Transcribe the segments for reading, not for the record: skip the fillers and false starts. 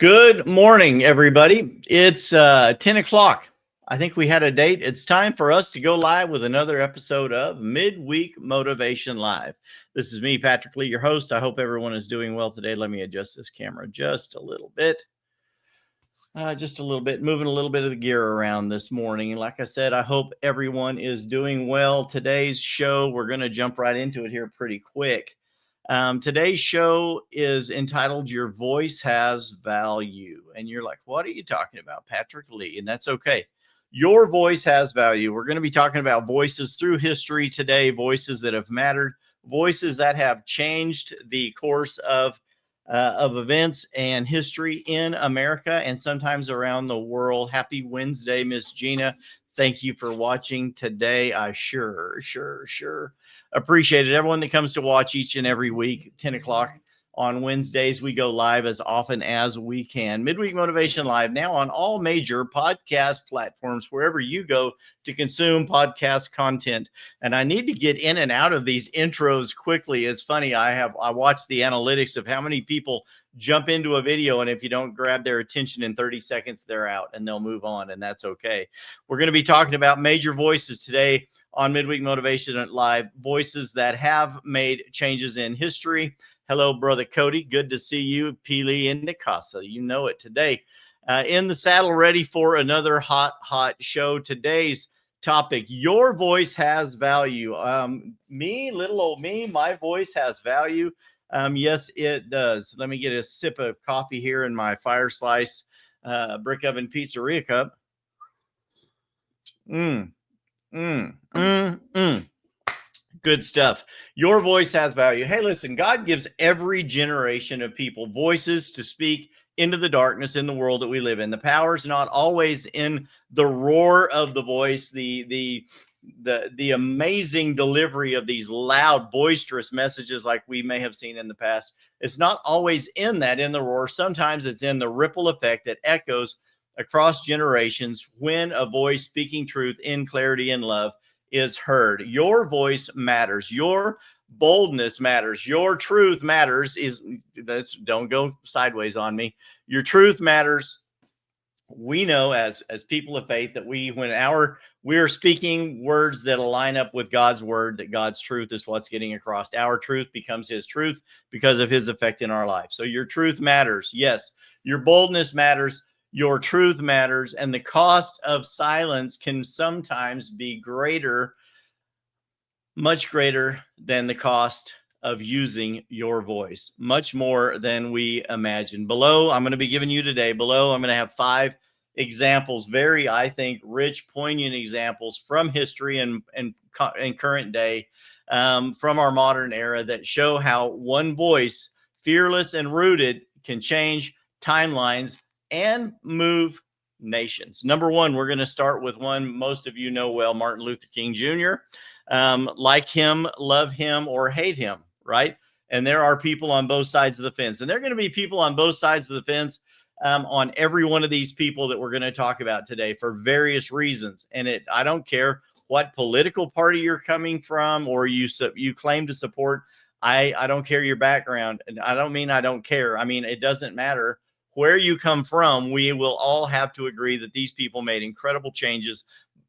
Good morning, everybody. It's 10 o'clock. I think we had a date. It's time for us to go live with another episode of Midweek Motivation Live. This is me, Patrick Lee, your host. I hope everyone is doing well today. Let me adjust this camera just a little bit. Moving a little bit of the gear around this morning. And like I said, I hope everyone is doing well. Today's show, we're going to jump right into it here pretty quick. Today's show is entitled Your Voice Has Value. And you're like, what are you talking about, Patrick Lee? And that's okay. Your voice has value. We're going to be talking about voices through history today, voices that have mattered, voices that have changed the course of events and history in America and sometimes around the world. Happy Wednesday, Miss Gina. Thank you for watching today. I sure appreciate it. Everyone that comes to watch each and every week, 10 o'clock on Wednesdays, we go live as often as we can. Midweek Motivation Live now on all major podcast platforms, wherever you go to consume podcast content. And I need to get in and out of these intros quickly. It's funny. I watched the analytics of how many people jump into a video, and if you don't grab their attention in 30 seconds, they're out and they'll move on, and that's okay. We're going to be talking about major voices today on Midweek Motivation Live, voices that have made changes in history. Hello, Brother Cody. Good to see you. Pili and Nicasa. You know it today. In the saddle, ready for another hot show. Today's topic, your voice has value. Little old me, my voice has value. Yes, it does. Let me get a sip of coffee here in my Fire Slice brick oven pizzeria cup. Good stuff. Your voice has value. Hey, listen, God gives every generation of people voices to speak into the darkness in the world that we live in. The power is not always in the roar of the voice, the amazing delivery of these loud, boisterous messages like we may have seen in the past. It's not always in the roar. Sometimes it's in the ripple effect that echoes across generations when a voice speaking truth in clarity and love is heard. Your voice matters. Your boldness matters. Your truth matters. Don't go sideways on me. Your truth matters. We know as people of faith that we are speaking words that align up with God's word, that God's truth is what's getting across. Our truth becomes his truth because of his effect in our life. So your truth matters. Yes, your boldness matters. Your truth matters, and the cost of silence can sometimes be greater, much greater than the cost of using your voice, much more than we imagine. Below, I'm going to be giving you today, I'm going to have 5 examples, very, I think, rich, poignant examples from history and current day, from our modern era that show how one voice, fearless and rooted, can change timelines and move nations. Number 1, we're going to start with one most of you know well, Martin Luther King Jr. Like him, love him, or hate him, right? And there are people on both sides of the fence. And there are going to be people on both sides of the fence on every one of these people that we're going to talk about today for various reasons. And I don't care what political party you're coming from or you claim to support. I don't care your background. And I don't mean I don't care. I mean, it doesn't matter where you come from. We will all have to agree that these people made incredible changes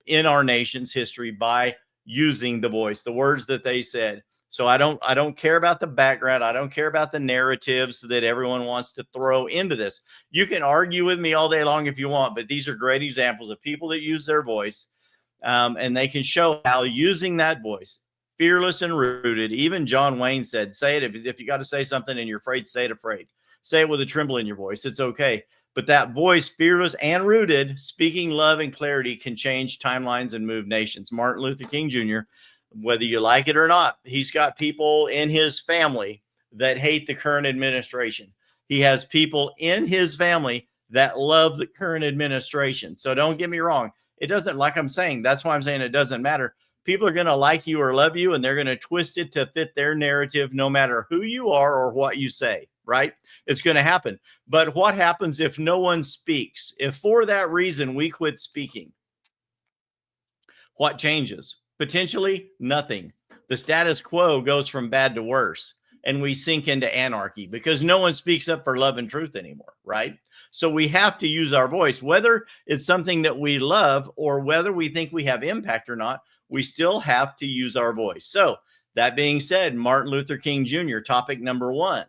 in our nation's history by using the voice, the words that they said. So I don't care about the background. I don't care about the narratives that everyone wants to throw into this. You can argue with me all day long if you want, but these are great examples of people that use their voice, and they can show how using that voice, fearless and rooted. Even John Wayne said, say it if you got to say something and you're afraid, say it afraid. Say it with a tremble in your voice. It's okay. But that voice, fearless and rooted, speaking love and clarity, can change timelines and move nations. Martin Luther King Jr., whether you like it or not, he's got people in his family that hate the current administration. He has people in his family that love the current administration. So don't get me wrong. It doesn't, like I'm saying, that's why I'm saying it doesn't matter. People are going to like you or love you, and they're going to twist it to fit their narrative, no matter who you are or what you say, right? It's going to happen. But what happens if no one speaks? If for that reason we quit speaking, what changes? Potentially nothing. The status quo goes from bad to worse. and we sink into anarchy because no one speaks up for love and truth anymore, right? So we have to use our voice, whether it's something that we love or whether we think we have impact or not, we still have to use our voice. So that being said, Martin Luther King Jr., topic number one.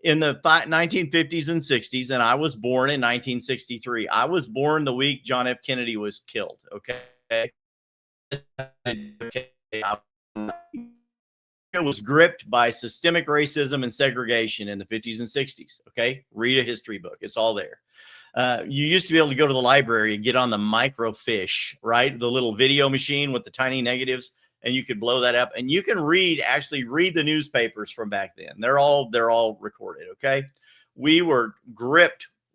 In the 1950s and 60s, and I was born in 1963. I was born the week John F. Kennedy was killed. Okay. Was gripped by systemic racism and segregation in the 50s and 60s. Okay. Read a history book. It's all there. You used to be able to go to the library and get on the microfiche, right? The little video machine with the tiny negatives, and you could blow that up, and you can actually read the newspapers from back then. They're all recorded. Okay. We were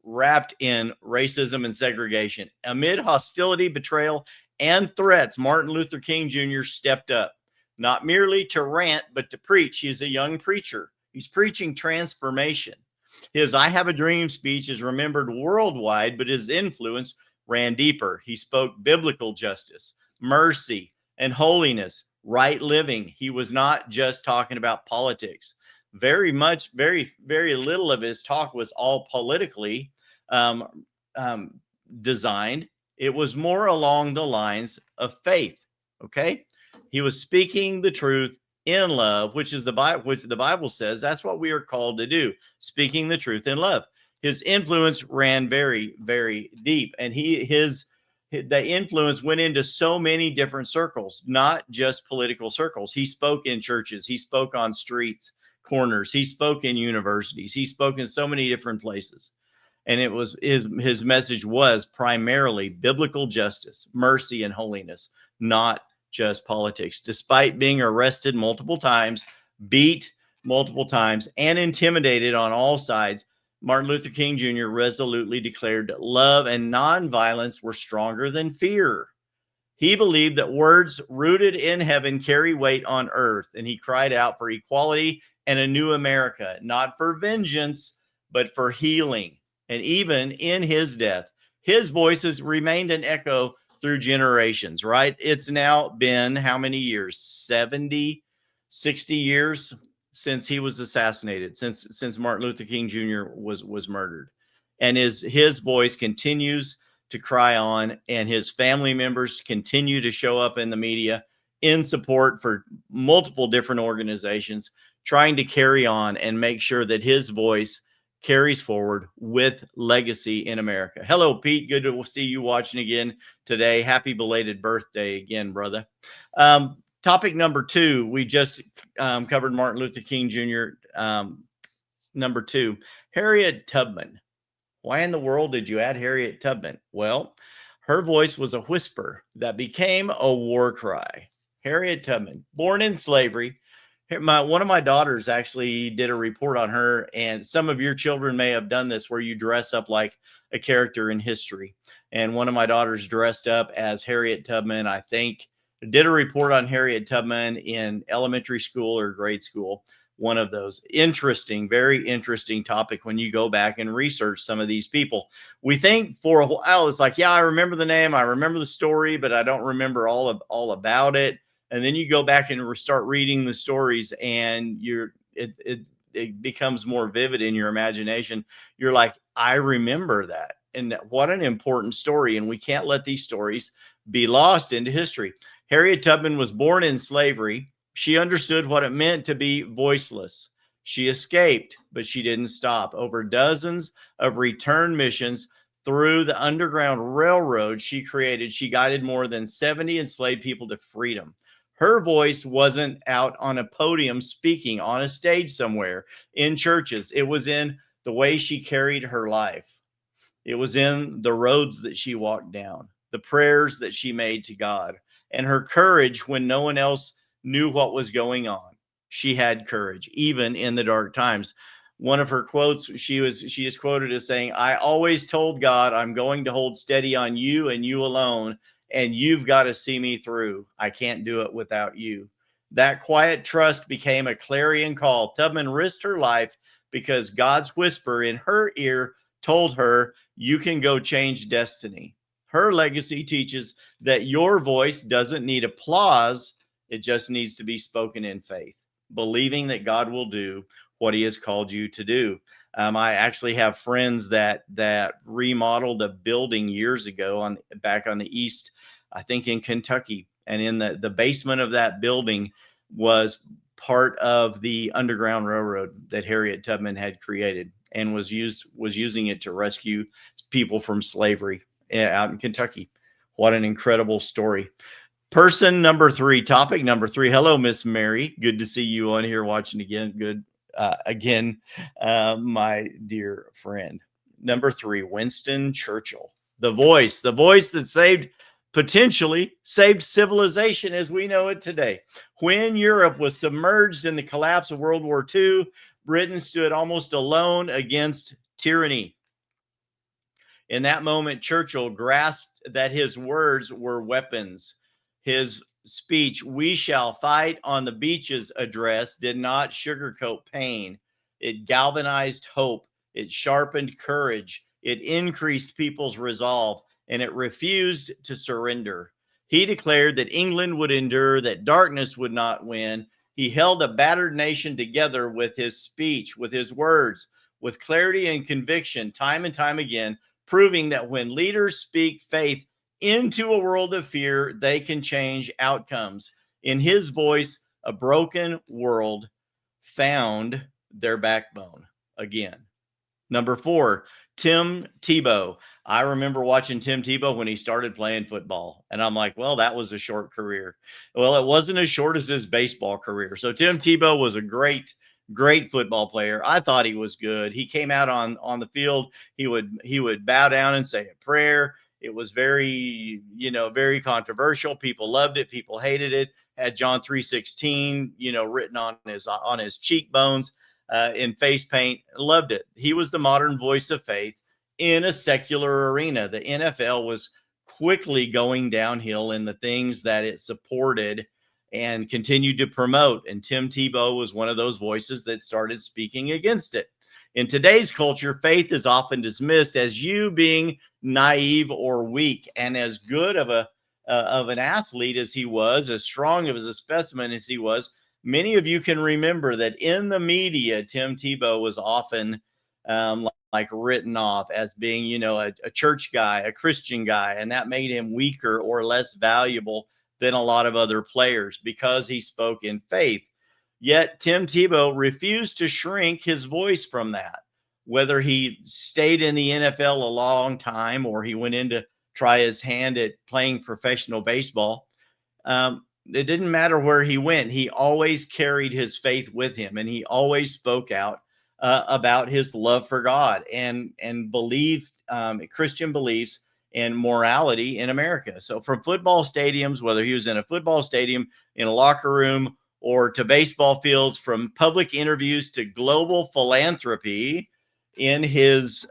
wrapped in racism and segregation. Amid hostility, betrayal, and threats, Martin Luther King Jr. stepped up, not merely to rant, but to preach. He's a young preacher. He's preaching transformation. His I Have a Dream speech is remembered worldwide, but his influence ran deeper. He spoke biblical justice, mercy, and holiness, right living. He was not just talking about politics. Very little of his talk was all politically designed. It was more along the lines of faith. Okay. He was speaking the truth in love, which the Bible says that's what we are called to do, speaking the truth in love. His influence ran very, very deep, and the influence went into so many different circles, not just political circles. He spoke in churches, he spoke on streets, corners, he spoke in universities, he spoke in so many different places. And it was his message was primarily biblical justice, mercy, and holiness, not just politics. Despite being arrested multiple times, beat multiple times, and intimidated on all sides, Martin Luther King Jr. resolutely declared that love and nonviolence were stronger than fear. He believed that words rooted in heaven carry weight on earth, and he cried out for equality and a new America, not for vengeance, but for healing. And even in his death, his voices remained an echo through generations, right? It's now been how many years? 70, 60 years since he was assassinated, since Martin Luther King Jr. was murdered. And his voice continues to cry on, and his family members continue to show up in the media in support for multiple different organizations, trying to carry on and make sure that his voice carries forward with legacy in America. Hello, Pete. Good to see you watching again today. Happy belated birthday again, brother. Topic number two, we just covered Martin Luther King Jr. Number two, Harriet Tubman. Why in the world did you add Harriet Tubman? Well, her voice was a whisper that became a war cry. Harriet Tubman, born in slavery. One of my daughters actually did a report on her, and some of your children may have done this where you dress up like a character in history. And one of my daughters dressed up as Harriet Tubman, I think, did a report on Harriet Tubman in elementary school or grade school. One of those. Interesting, very interesting topic when you go back and research some of these people. We think for a while, it's like, yeah, I remember the name, I remember the story, but I don't remember all about it. And then you go back and start reading the stories, and it becomes more vivid in your imagination. You're like, I remember that. And what an important story. And we can't let these stories be lost into history. Harriet Tubman was born in slavery. She understood what it meant to be voiceless. She escaped, but she didn't stop. Over dozens of return missions through the Underground Railroad she created, she guided more than 70 enslaved people to freedom. Her voice wasn't out on a podium speaking on a stage somewhere in churches. It was in the way she carried her life. It was in the roads that she walked down, the prayers that she made to God, and her courage when no one else knew what was going on. She had courage, even in the dark times. One of her quotes, she is quoted as saying, "I always told God I'm going to hold steady on you and you alone, and you've got to see me through. I can't do it without you." That quiet trust became a clarion call. Tubman risked her life because God's whisper in her ear told her, you can go change destiny. Her legacy teaches that your voice doesn't need applause. It just needs to be spoken in faith. believing that God will do what he has called you to do. I actually have friends that remodeled a building years ago back on the east, I think in Kentucky, and in the basement of that building was part of the Underground Railroad that Harriet Tubman had created, and was using it to rescue people from slavery out in Kentucky. What an incredible story. Person number 3, topic number 3. Hello, Miss Mary. Good to see you on here watching again. Good. Again, my dear friend. Number 3, Winston Churchill. The voice that potentially saved civilization as we know it today. When Europe was submerged in the collapse of World War II, Britain stood almost alone against tyranny. In that moment, Churchill grasped that his words were weapons. His speech, "We shall fight on the beaches" address, did not sugarcoat pain. It galvanized hope. It sharpened courage. It increased people's resolve, and it refused to surrender. He declared that England would endure, that darkness would not win. He held a battered nation together with his speech, with his words, with clarity and conviction, time and time again, proving that when leaders speak faith into a world of fear, they can change outcomes. In his voice, a broken world found their backbone again. Number 4, Tim Tebow. I remember watching Tim Tebow when he started playing football, and I'm like, well, that was a short career. Well, it wasn't as short as his baseball career. So Tim Tebow was a great football player. I thought he was good. He came out on the field. He would bow down and say a prayer. It was very, very controversial. People loved it. People hated it. Had John 3:16, written on his cheekbones in face paint. Loved it. He was the modern voice of faith in a secular arena. The NFL was quickly going downhill in the things that it supported and continued to promote. And Tim Tebow was one of those voices that started speaking against it. In today's culture, faith is often dismissed as you being naive or weak. And as good of an athlete as he was, as strong of a specimen as he was, many of you can remember that in the media, Tim Tebow was often like written off as being, a church guy, a Christian guy, and that made him weaker or less valuable than a lot of other players because he spoke in faith. Yet Tim Tebow refused to shrink his voice from that. Whether he stayed in the NFL a long time or he went in to try his hand at playing professional baseball, it didn't matter where he went. He always carried his faith with him, and he always spoke out about his love for God and believed Christian beliefs and morality in America. So from football stadiums, whether he was in a football stadium, in a locker room, or to baseball fields, from public interviews to global philanthropy in his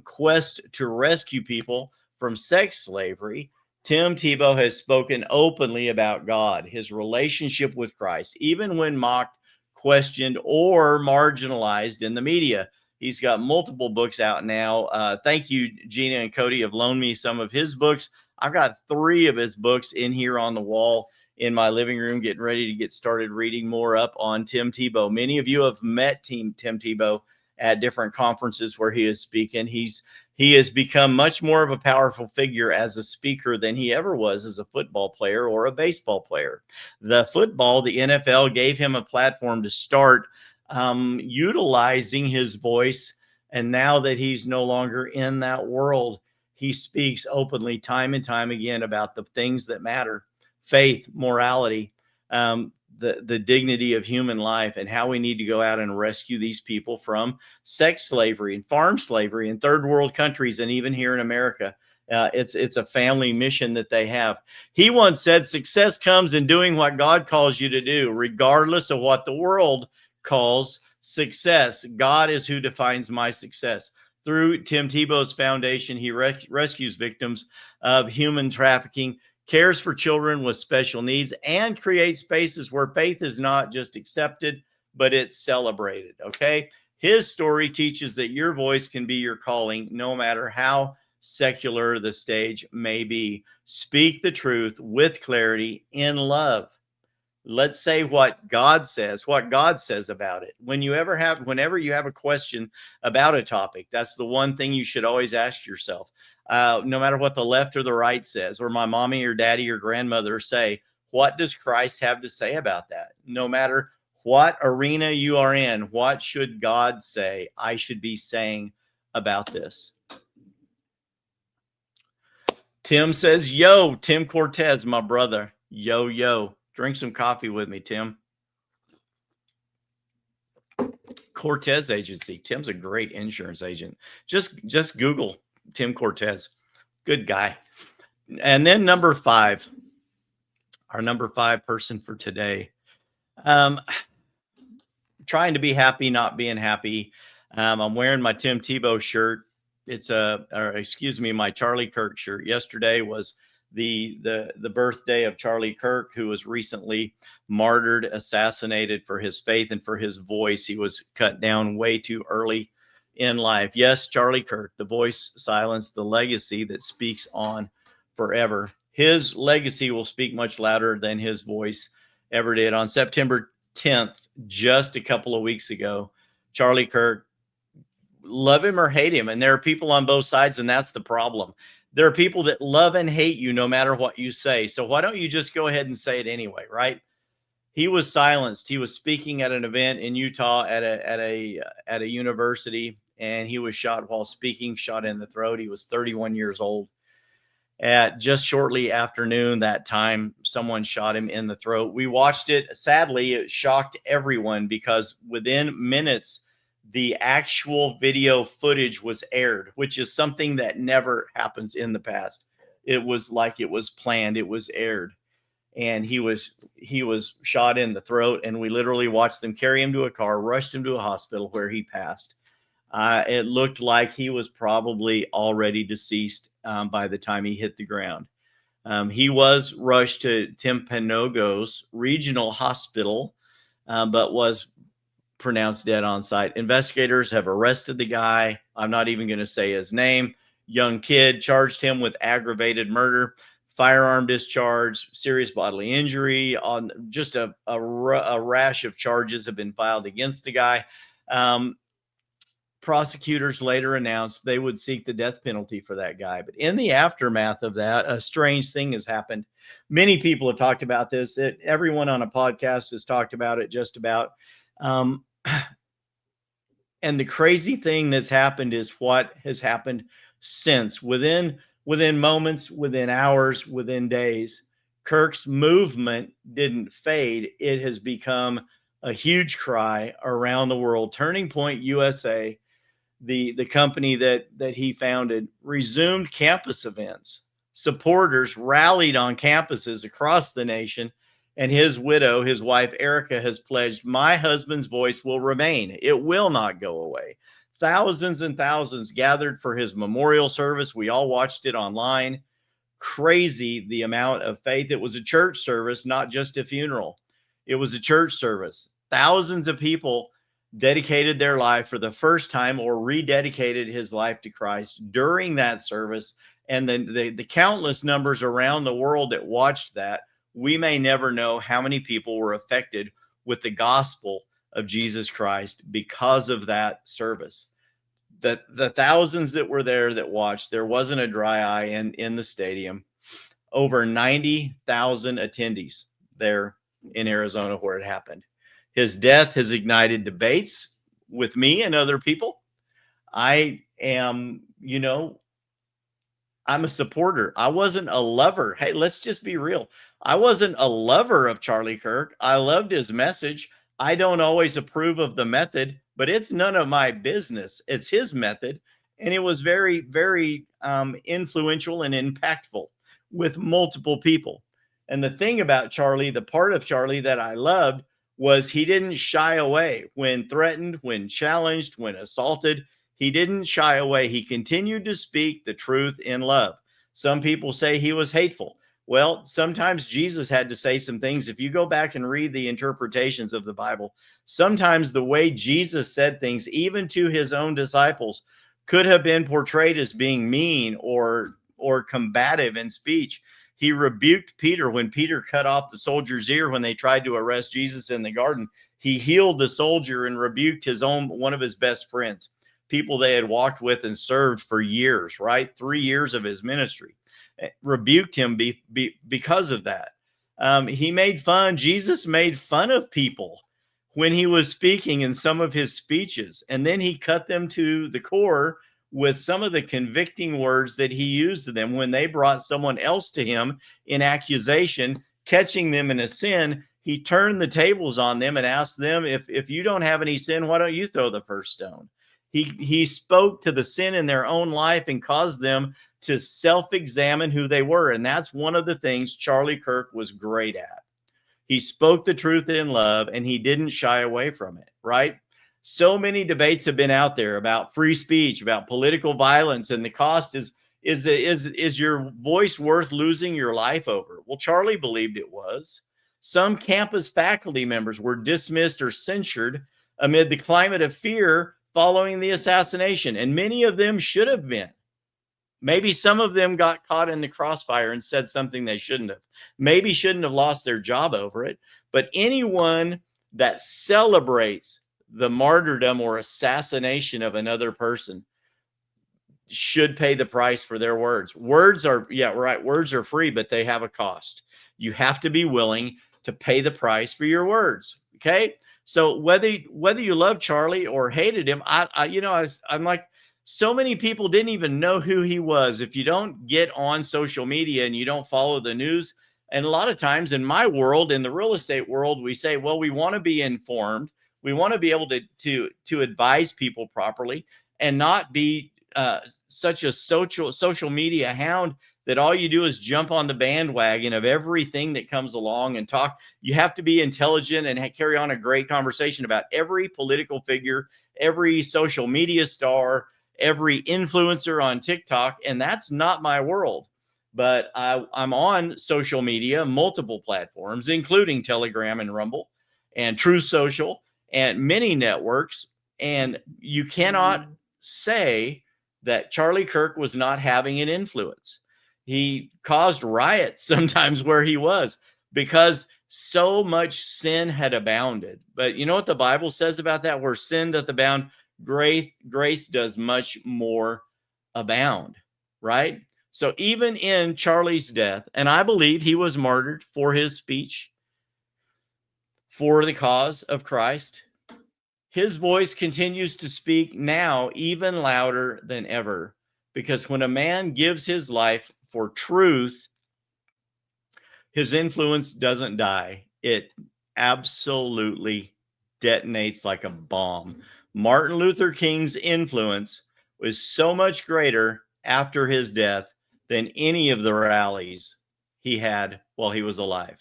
quest to rescue people from sex slavery, Tim Tebow has spoken openly about God, his relationship with Christ, even when mocked, questioned, or marginalized in the media. He's got multiple books out now. Thank you, Gina and Cody have loaned me some of his books. I've got 3 of his books in here on the wall in my living room, getting ready to get started reading more up on Tim Tebow. Many of you have met Tim Tebow at different conferences where he is speaking. He has become much more of a powerful figure as a speaker than he ever was as a football player or a baseball player. The NFL gave him a platform to start utilizing his voice. And now that he's no longer in that world, he speaks openly time and time again about the things that matter: faith, morality, the dignity of human life, and how we need to go out and rescue these people from sex slavery and farm slavery in third world countries, and even here in America. It's a family mission that they have. He once said, "Success comes in doing what God calls you to do, regardless of what the world calls success. God is who defines my success." Through Tim Tebow's foundation, he rescues victims of human trafficking, cares for children with special needs, and creates spaces where faith is not just accepted, but it's celebrated. Okay. His story teaches that your voice can be your calling, no matter how secular the stage may be. Speak the truth with clarity in love. Let's say what God says about it. Whenever you have a question about a topic, that's the one thing you should always ask yourself. No matter what the left or the right says, or my mommy or daddy or grandmother say, what does Christ have to say about that? No matter what arena you are in, what should God say I should be saying about this? Tim says, yo, Tim Cortez, my brother. Yo, yo. Drink some coffee with me, Tim. Cortez Agency. Tim's a great insurance agent. Just Google Tim Cortez. Good guy. And then number 5, our number 5 person for today. Trying to be happy, not being happy. I'm wearing my Tim Tebow shirt. It's my Charlie Kirk shirt. Yesterday was the birthday of Charlie Kirk, who was recently martyred, assassinated for his faith and for his voice. He was cut down way too early in life. Yes, Charlie Kirk, the voice silenced, the legacy that speaks on forever. His legacy will speak much louder than his voice ever did. On September 10th, just a couple of weeks ago, Charlie Kirk, love him or hate him, and there are people on both sides, and that's the problem. There are people that love and hate you no matter what you say. So why don't you just go ahead and say it anyway, right? He was silenced. He was speaking at an event in Utah at a university, and he was shot while speaking, shot in the throat. He was 31 years old. At just shortly after noon that time, someone shot him in the throat. We watched it. Sadly, it shocked everyone because within minutes, the actual video footage was aired, which is something that never happens in the past. It was like it was planned. It was aired, and he was shot in the throat, and we literally watched them carry him to a car, rushed him to a hospital where he passed. It looked like he was probably already deceased by the time he hit the ground. He was rushed to Timpanogos Regional Hospital, but was pronounced dead on site. Investigators have arrested the guy. I'm not even going to say his name. Young kid, charged him with aggravated murder, firearm discharge, serious bodily injury. On just a rash of charges have been filed against the guy. Prosecutors later announced they would seek the death penalty for that guy. But in the aftermath of that, a strange thing has happened. Many people have talked about this. Everyone on a podcast has talked about it just about. And the crazy thing that's happened is what has happened since. Within moments, within hours, within days, Kirk's movement didn't fade. It has become a huge cry around the world. Turning Point USA, the company that he founded, resumed campus events. Supporters rallied on campuses across the nation, and his widow, his wife Erica, has pledged, my husband's voice will remain. It will not go away. Thousands and thousands gathered for his memorial service. We all watched it online. Crazy the amount of faith. It was a church service, not just a funeral. It was a church service. Thousands of people dedicated their life for the first time or rededicated his life to Christ during that service. And then the countless numbers around the world that watched that, we may never know how many people were affected with the gospel of Jesus Christ because of that service. The thousands that were there that watched, there wasn't a dry eye in the stadium. Over 90,000 attendees there in Arizona where it happened. His death has ignited debates with me and other people. I am, I'm a supporter. I wasn't a lover. Hey, let's just be real. I wasn't a lover of Charlie Kirk. I loved his message. I don't always approve of the method, but it's none of my business. It's his method. And it was very, very influential and impactful with multiple people. And the thing about Charlie, the part of Charlie that I loved, was he didn't shy away when threatened, when challenged, when assaulted. He didn't shy away. He continued to speak the truth in love. Some people say he was hateful. Well, sometimes Jesus had to say some things. If you go back and read the interpretations of the Bible, sometimes the way Jesus said things, even to his own disciples, could have been portrayed as being mean or combative in speech. He rebuked Peter when Peter cut off the soldier's ear when they tried to arrest Jesus in the garden. He healed the soldier and rebuked one of his best friends, people they had walked with and served for years, right? 3 years of his ministry. Rebuked him because of that. Jesus made fun of people when he was speaking in some of his speeches, and then he cut them to the core with some of the convicting words that he used to them when they brought someone else to him in accusation, catching them in a sin. He turned the tables on them and asked them, if you don't have any sin, why don't you throw the first stone? He spoke to the sin in their own life and caused them to self-examine who they were. And that's one of the things Charlie Kirk was great at. He spoke the truth in love, and he didn't shy away from it, right? So many debates have been out there about free speech, about political violence, and the cost is your voice worth losing your life over? Well, Charlie believed it was. Some campus faculty members were dismissed or censured amid the climate of fear following the assassination, and many of them should have been. Maybe some of them got caught in the crossfire and said something they shouldn't have. Maybe shouldn't have lost their job over it. But anyone that celebrates the martyrdom or assassination of another person should pay the price for their words. Words are, yeah, right. Words are free, but they have a cost. You have to be willing to pay the price for your words. Okay. So whether you love Charlie or hated him, I'm like, so many people didn't even know who he was. If you don't get on social media and you don't follow the news, and a lot of times in my world, in the real estate world, we say, well, we want to be informed. We want to be able to advise people properly and not be such a social media hound that all you do is jump on the bandwagon of everything that comes along and talk. You have to be intelligent and carry on a great conversation about every political figure, every social media star, every influencer on TikTok. And that's not my world. But I'm on social media, multiple platforms, including Telegram and Rumble and Truth Social and many networks. And you cannot say that Charlie Kirk was not having an influence. He caused riots sometimes where he was because so much sin had abounded. But you know what the Bible says about that? Where sin doth abound, grace does much more abound, right? So even in Charlie's death, and I believe he was martyred for his speech for the cause of Christ, his voice continues to speak now even louder than ever, because when a man gives his life for truth, his influence doesn't die. It absolutely detonates like a bomb. Martin Luther King's influence was so much greater after his death than any of the rallies he had while he was alive.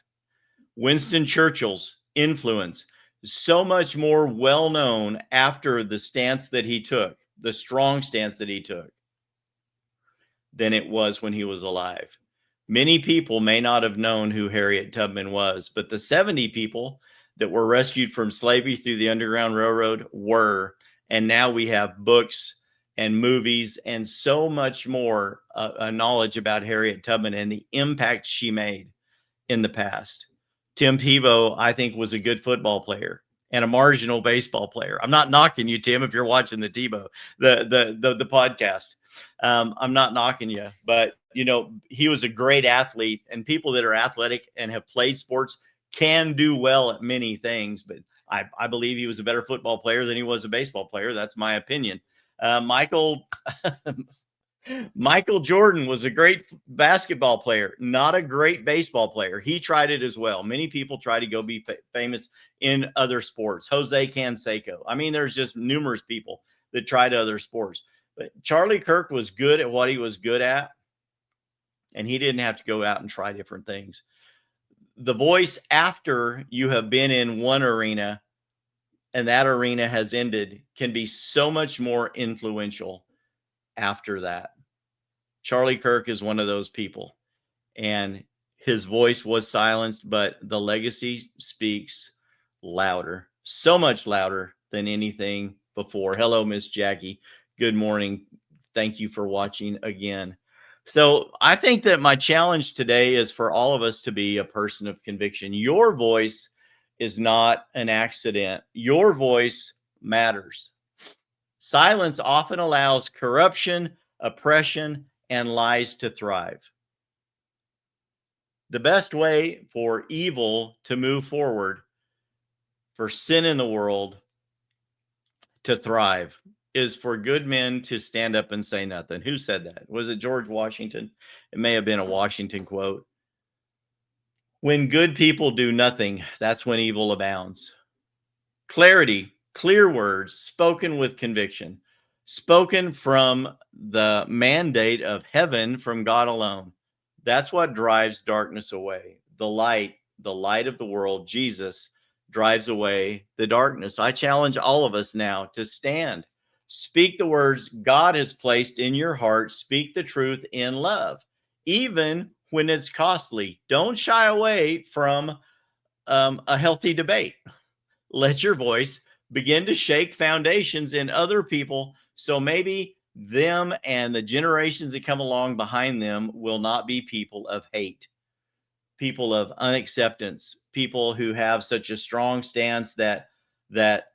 Winston Churchill's influence is so much more well known after the stance that he took, the strong stance that he took, than it was when he was alive. Many people may not have known who Harriet Tubman was, but the 70 people that were rescued from slavery through the Underground Railroad were. And now we have books and movies and so much more knowledge about Harriet Tubman and the impact she made in the past. Tim Tebow, I think, was a good football player and a marginal baseball player. I'm not knocking you, Tim, if you're watching the Tebow, the podcast. I'm not knocking you, but you know, he was a great athlete, and people that are athletic and have played sports can do well at many things. But I believe he was a better football player than he was a baseball player. That's my opinion. Michael Jordan was a great basketball player, not a great baseball player. He tried it as well. Many people try to go be famous in other sports. Jose Canseco. I mean, there's just numerous people that tried other sports. But Charlie Kirk was good at what he was good at, and he didn't have to go out and try different things. The voice after you have been in one arena and that arena has ended can be so much more influential after that. Charlie Kirk is one of those people, and his voice was silenced, but the legacy speaks louder, so much louder than anything before. Hello, Miss Jackie. Good morning. Thank you for watching again. So I think that my challenge today is for all of us to be a person of conviction. Your voice is not an accident. Your voice matters. Silence often allows corruption, oppression, and lies to thrive. The best way for evil to move forward, for sin in the world to thrive, is for good men to stand up and say nothing. Who said that? Was it George Washington? It may have been a Washington quote. When good people do nothing, that's when evil abounds. Clarity, clear words spoken with conviction, spoken from the mandate of heaven, from God alone. That's what drives darkness away. The light of the world, Jesus, drives away the darkness. I challenge all of us now to stand. Speak the words God has placed in your heart. Speak the truth in love, even when it's costly. Don't shy away from a healthy debate. Let your voice begin to shake foundations in other people, so maybe them and the generations that come along behind them will not be people of hate, people of unacceptance, people who have such a strong stance that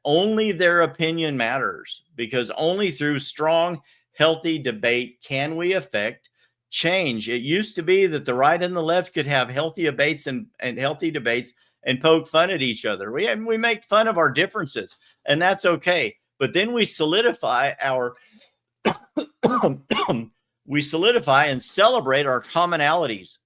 only their opinion matters, because only through strong, healthy debate can we affect change. It used to be that the right and the left could have healthy debates and healthy debates and poke fun at each other. We make fun of our differences, and that's okay. But then we solidify our we solidify and celebrate our commonalities,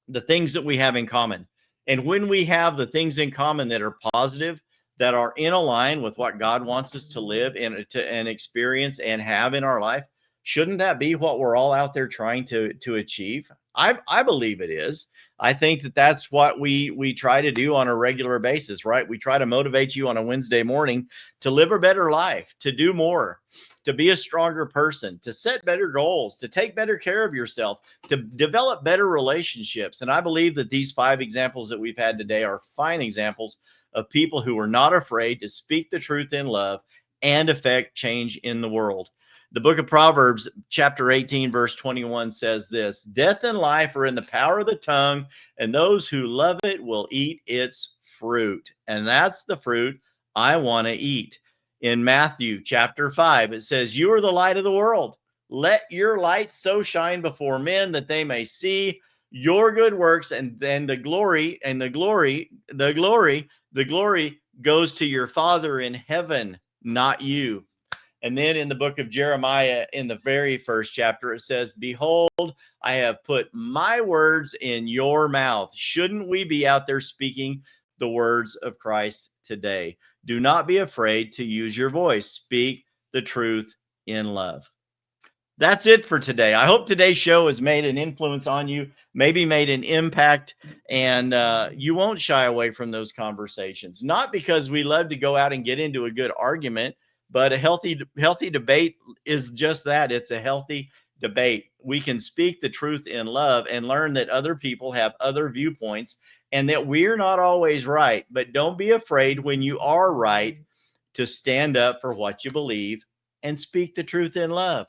the things that we have in common. And when we have the things in common that are positive, that are in line with what God wants us to live and experience and have in our life, shouldn't that be what we're all out there trying to achieve? I believe it is. I think that that's what we try to do on a regular basis, right? We try to motivate you on a Wednesday morning to live a better life, to do more, to be a stronger person, to set better goals, to take better care of yourself, to develop better relationships. And I believe that these 5 examples that we've had today are fine examples of people who are not afraid to speak the truth in love and affect change in the world. The book of Proverbs, chapter 18, verse 21 says this: death and life are in the power of the tongue, and those who love it will eat its fruit. And that's the fruit I want to eat. In Matthew chapter 5, it says, you are the light of the world. Let your light so shine before men that they may see your good works, and then the glory goes to your Father in heaven, not you. And then in the book of Jeremiah, in the very first chapter, it says, behold, I have put my words in your mouth. Shouldn't we be out there speaking the words of Christ today? Do not be afraid to use your voice. Speak the truth in love. That's it for today. I hope today's show has made an influence on you, maybe made an impact, and you won't shy away from those conversations. Not because we love to go out and get into a good argument, but a healthy debate is just that. It's a healthy debate. We can speak the truth in love and learn that other people have other viewpoints and that we're not always right. But don't be afraid when you are right to stand up for what you believe and speak the truth in love.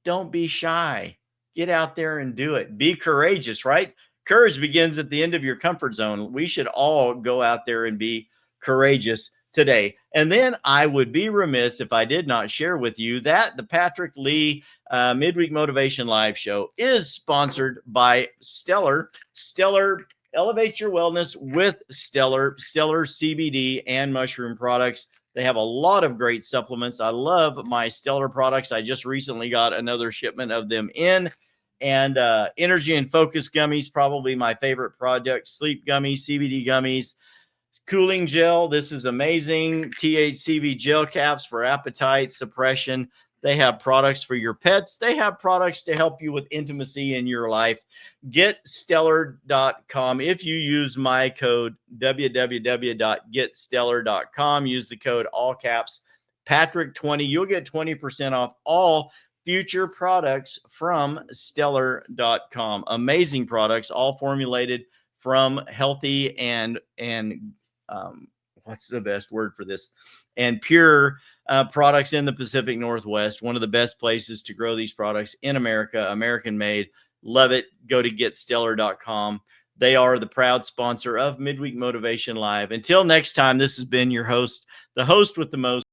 Don't be shy. Get out there and do it. Be courageous, right? Courage begins at the end of your comfort zone. We should all go out there and be courageous today. And then I would be remiss if I did not share with you that the Patrick Lee Midweek Motivation Live Show is sponsored by Stellar. Stellar, elevate your wellness with Stellar CBD and mushroom products. They have a lot of great supplements. I love my Stellar products. I just recently got another shipment of them in. And Energy and Focus gummies, probably my favorite product. Sleep gummies, CBD gummies, cooling gel. This is amazing. THCV gel caps for appetite suppression. They have products for your pets. They have products to help you with intimacy in your life. Get stellar.com. If you use my code www.getstellar.com, use the code all caps Patrick20, you'll get 20% off all future products from stellar.com. Amazing products, all formulated from healthy and what's the best word for this? And pure products in the Pacific Northwest. One of the best places to grow these products in America, American made. Love it. Go to getstellar.com. They are the proud sponsor of Midweek Motivation Live. Until next time, this has been your host, the host with the most.